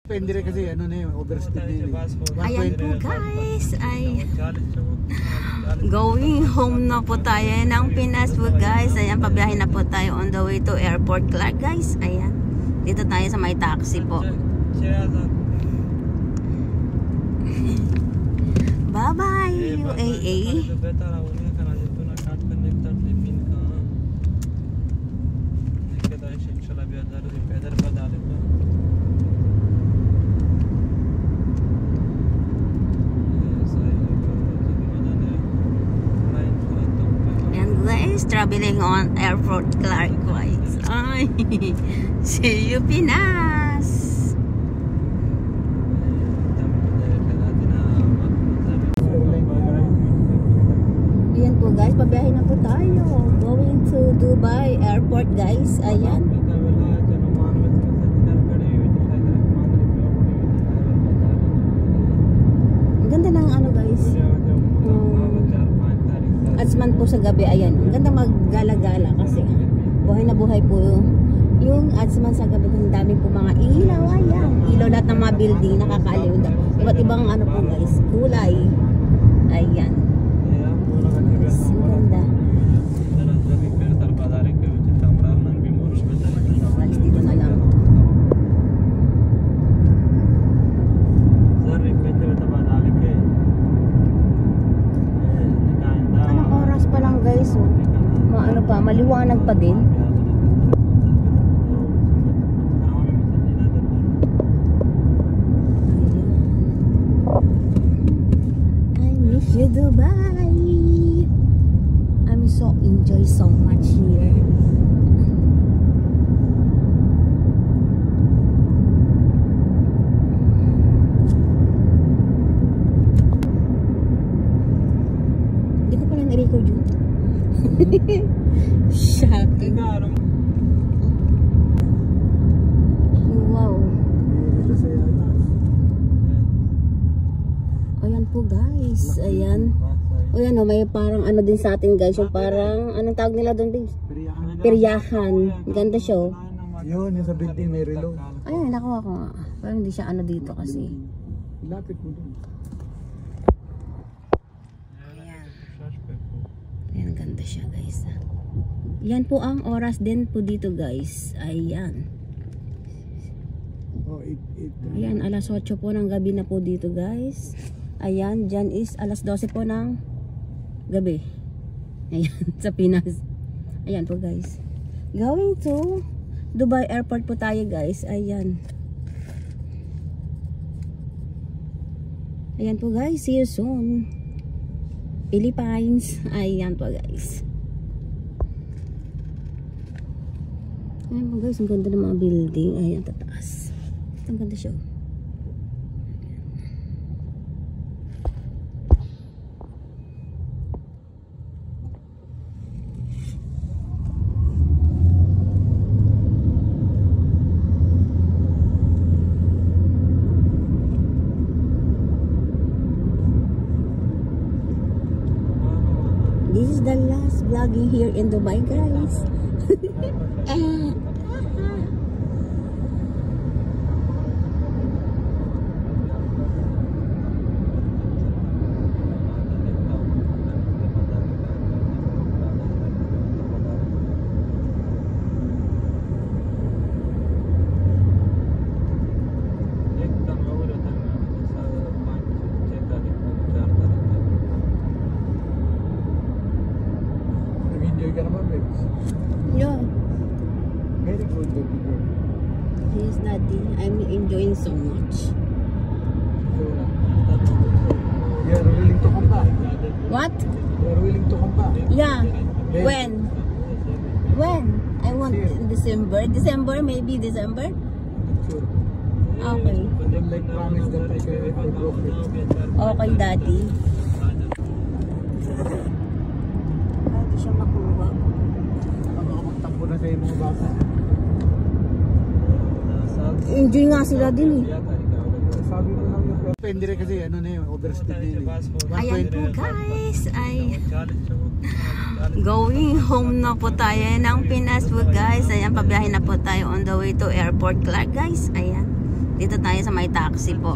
Depende rin kasi ano na yun, overspeed na yun. Ayan po guys, ay going home na po tayo ng Pinas po guys. Ayan, pabiyahin na po tayo on the way to Airport Clark guys. Ayan, dito tayo sa may taxi po. Bye bye UAE. Traveling on Airport Clark guys. Ay, see you Pinas. Ayan po guys, pabiyahin na po tayo. Going to Dubai Airport guys. Ayan. Ang ganda ng ano guys. Adsman po sa gabi, ayan. Ang ganda maggala-gala kasi buhay na buhay po yung Adsman sa gabi. Ang dami po mga ilaw, ayan. Ilaw lahat ng mga building, nakakaaliw. Iba't ibang ano po guys, kulay. Ayan. Ang ganda. Guys, dito na lang. Guys, so, ano pa, maliwanag pa din. I miss you Dubai. I'm so enjoy so much here. Hindi ko pala na-record yun. Shocking. Wow. Ayan po guys. Ayan. O yan o, may parang ano din sa atin guys. Yung parang, anong tawag nila doon guys? Peryahan. Ganda siya. Yun, yung sa building may relo. Ayun, nakuha ko nga. Pero hindi siya ano dito kasi. Lapit mo doon. Ayan, ganda siya guys. Yan po ang oras din po dito guys. Ayan. Ayan, alas 8 po ng gabi na po dito guys. Ayan, dyan is alas 12 po ng gabi. Ayan, sa Pinas. Ayan po guys. Going to Dubai Airport po tayo guys. Ayan. Ayan po guys, see you soon. Philippines. Ayan po guys. Ayan po guys, ang ganda ng mga building. Ayan, tataas. Ang ganda siya. This is the last vlogging here in Dubai guys. Yeah. Very good baby girl. Yes, Daddy. I'm enjoying so much. You are willing to come back? What? You are willing to come back? Yeah. When? When? I want in December. December, maybe December? Sure. Okay. Then like promise that I broke it. Okay, Daddy. Hindi siya makuha. Magtakbo na sa mga bata. Enjoy nga sila din eh. Sabi mo lang yung depende rin kasi ano na yun, overspeed na yun. Ayan po guys, ay going home na po tayo ng Pinas po guys. Ayan, pabiyahin na po tayo on the way to Airport Clark guys. Ayan, Dito tayo sa may taxi po.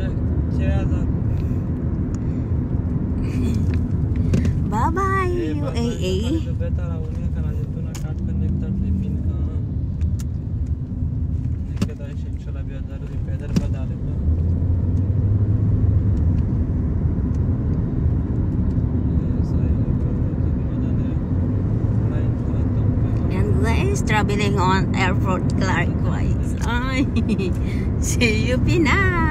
Bye-bye, UAE. And guys, traveling on airport Clark Wise. Ay, see you Pinas.